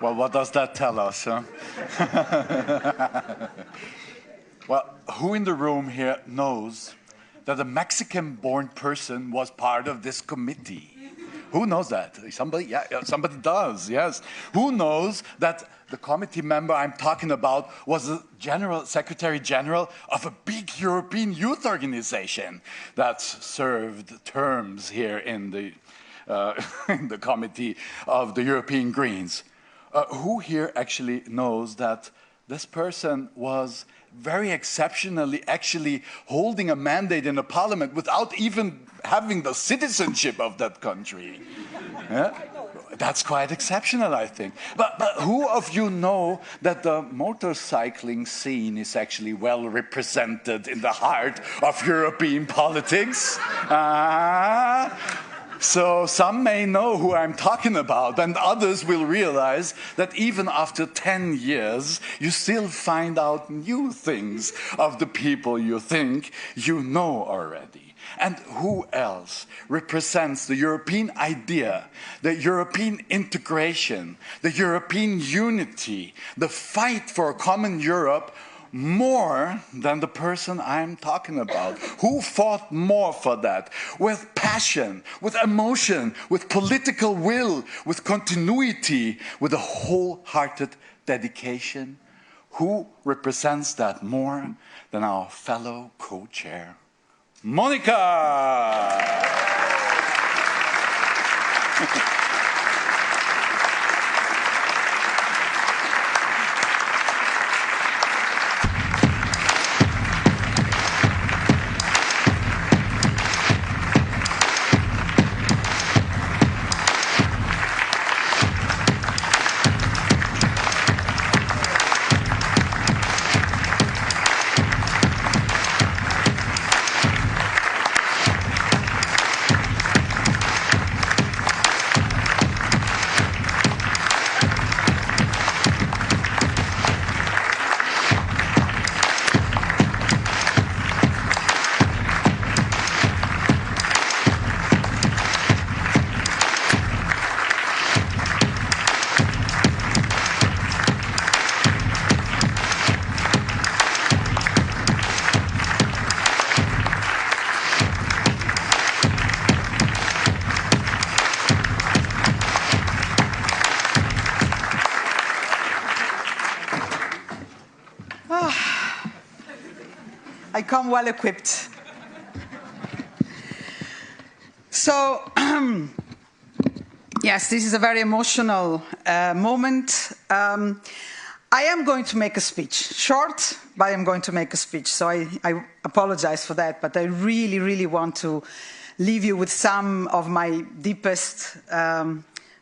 Well, what does that tell us, huh? Well, who in the room here knows that a Mexican-born person was part of this committee? Who knows that? Somebody? Yeah, somebody does, yes. Who knows that the committee member I'm talking about was the Secretary General of a big European youth organization that served terms here in the committee of the European Greens? Who here actually knows that this person was very exceptionally actually holding a mandate in the parliament without even having the citizenship of that country? Yeah? That's quite exceptional, I think. But who of you know that the motorcycling scene is actually well represented in the heart of European politics? So some may know who I'm talking about, and others will realize that even after 10 years, you still find out new things of the people you think you know already. And who else represents the European idea, the European integration, the European unity, the fight for a common Europe, more than the person I'm talking about? Who fought more for that? With passion, with emotion, with political will, with continuity, with a wholehearted dedication? Who represents that more than our fellow co-chair, Monica? I come well equipped. So, yes, this is a very emotional moment. I am going to make a speech, short, but I'm going to make a speech. So I apologize for that, but I really, really want to leave you with some of my deepest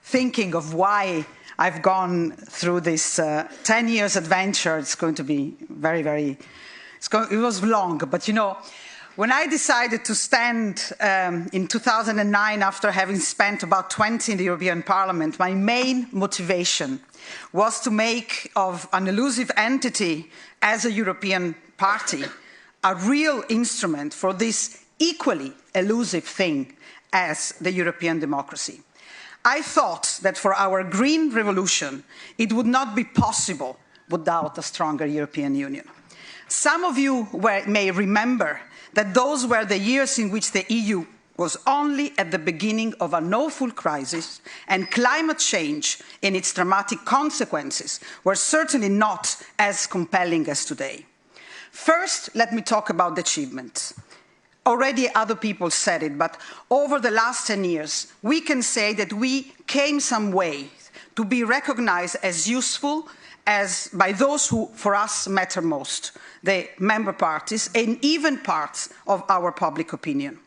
thinking of why I've gone through this 10 years adventure. It's going to be very, very... it was long, but you know, when I decided to stand in 2009 after having spent about 20 in the European Parliament, my main motivation was to make of an elusive entity as a European party a real instrument for this equally elusive thing as the European democracy. I thought that for our green revolution, it would not be possible without a stronger European Union. Some of you may remember that those were the years in which the EU was only at the beginning of an awful crisis, and climate change and its dramatic consequences were certainly not as compelling as today. First, let me talk about the achievements. Already other people said it, but over the last 10 years, we can say that we came some way to be recognized as useful as by those who, for us, matter most, the member parties and even parts of our public opinion.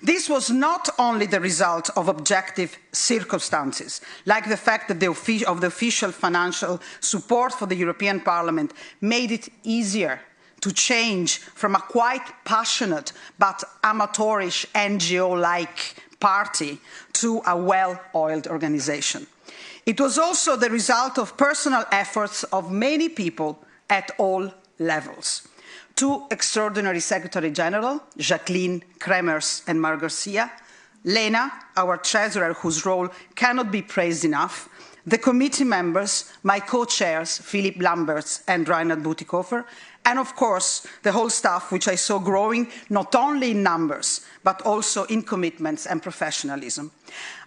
This was not only the result of objective circumstances, like the fact that the official financial support for the European Parliament made it easier to change from a quite passionate but amateurish NGO-like party to a well-oiled organization. It was also the result of personal efforts of many people at all levels. Two extraordinary Secretary General, Jacqueline Kremers and Mar Garcia, Lena, our treasurer, whose role cannot be praised enough, the committee members, my co-chairs, Philip Lamberts and Reinhard Bütikofer, and of course, the whole staff, which I saw growing not only in numbers, but also in commitments and professionalism.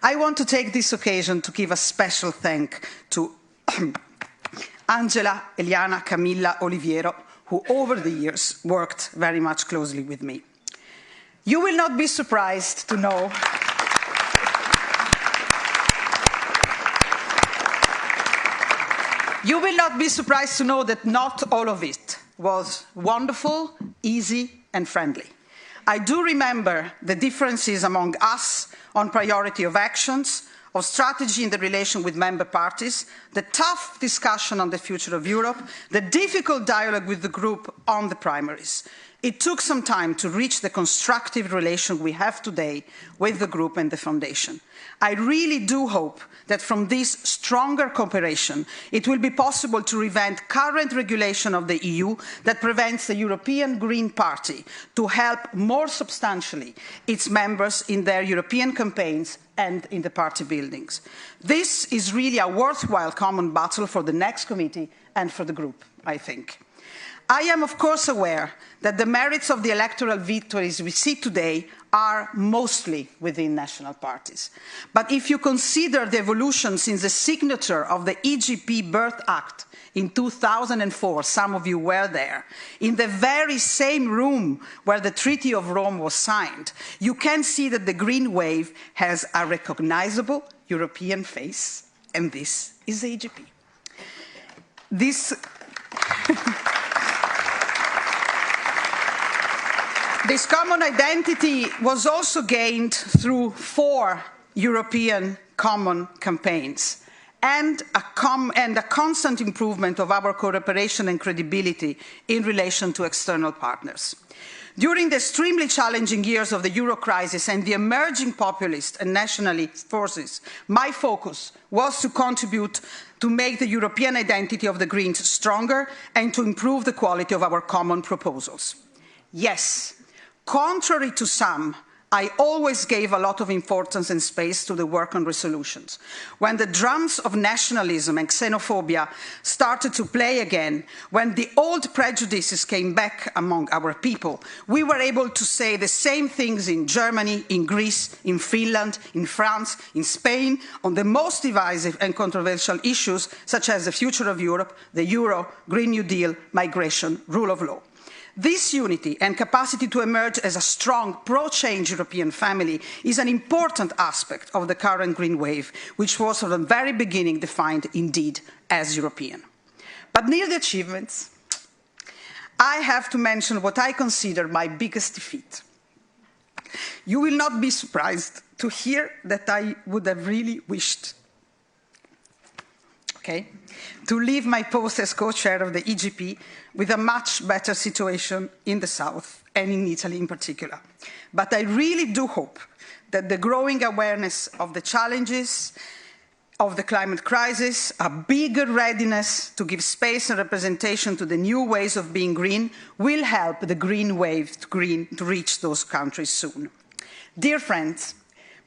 I want to take this occasion to give a special thank to Angela, Eliana, Camilla, Oliviero, who over the years worked very much closely with me. You will not be surprised to know that not all of it was wonderful, easy, and friendly. I do remember the differences among us on priority of actions, of strategy in the relation with member parties, the tough discussion on the future of Europe, the difficult dialogue with the group on the primaries. It took some time to reach the constructive relation we have today with the group and the foundation. I really do hope that from this stronger cooperation, it will be possible to revamp current regulation of the EU that prevents the European Green Party to help more substantially its members in their European campaigns and in the party buildings. This is really a worthwhile common battle for the next committee and for the group, I think. I am, of course, aware that the merits of the electoral victories we see today are mostly within national parties. But if you consider the evolution since the signature of the EGP Birth Act in 2004, some of you were there, in the very same room where the Treaty of Rome was signed, you can see that the Green Wave has a recognizable European face, and this is the EGP. This common identity was also gained through 4 European common campaigns and a constant improvement of our cooperation and credibility in relation to external partners. During the extremely challenging years of the Euro crisis and the emerging populist and nationalist forces, my focus was to contribute to make the European identity of the Greens stronger and to improve the quality of our common proposals. Yes, contrary to some, I always gave a lot of importance and space to the work on resolutions. When the drums of nationalism and xenophobia started to play again, when the old prejudices came back among our people, we were able to say the same things in Germany, in Greece, in Finland, in France, in Spain, on the most divisive and controversial issues such as the future of Europe, the Euro, Green New Deal, migration, rule of law. This unity and capacity to emerge as a strong, pro-change European family is an important aspect of the current Green Wave, which was from the very beginning defined indeed as European. But near the achievements, I have to mention what I consider my biggest defeat. You will not be surprised to hear that I would have really wished to leave my post as co-chair of the EGP with a much better situation in the South and in Italy in particular. But I really do hope that the growing awareness of the challenges of the climate crisis, a bigger readiness to give space and representation to the new ways of being green will help the Green Wave to reach those countries soon. Dear friends,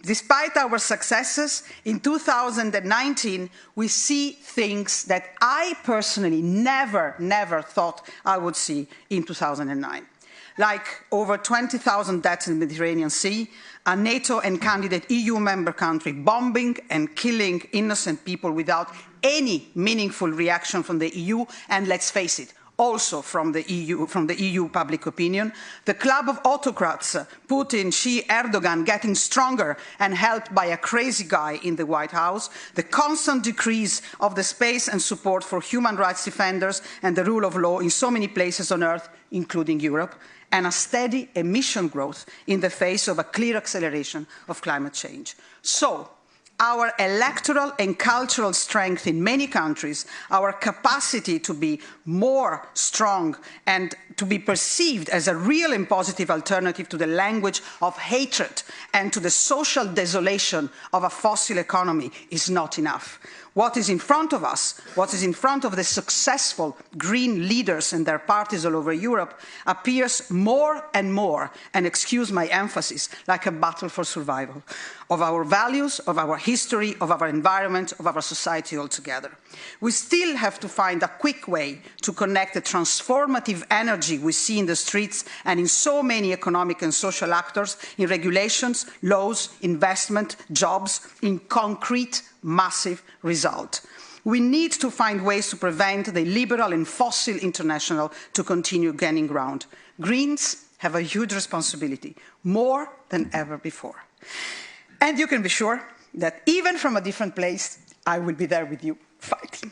despite our successes, in 2019, we see things that I personally never thought I would see in 2009. Like over 20,000 deaths in the Mediterranean Sea, a NATO and candidate EU member country bombing and killing innocent people without any meaningful reaction from the EU, and let's face it, also from the EU public opinion, the club of autocrats, Putin, Xi, Erdogan, getting stronger and helped by a crazy guy in the White House, the constant decrease of the space and support for human rights defenders and the rule of law in so many places on earth, including Europe, and a steady emission growth in the face of a clear acceleration of climate change. So, our electoral and cultural strength in many countries, our capacity to be more strong and to be perceived as a real and positive alternative to the language of hatred and to the social desolation of a fossil economy is not enough. What is in front of us, what is in front of the successful green leaders and their parties all over Europe, appears more and more, and excuse my emphasis, like a battle for survival of our values, of our history, of our environment, of our society altogether. We still have to find a quick way to connect the transformative energy we see in the streets and in so many economic and social actors, in regulations, laws, investment, jobs, in concrete, massive result. We need to find ways to prevent the liberal and fossil international to continue gaining ground. Greens have a huge responsibility, more than ever before. And you can be sure that even from a different place, I will be there with you fighting.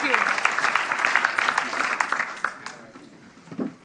Thank you.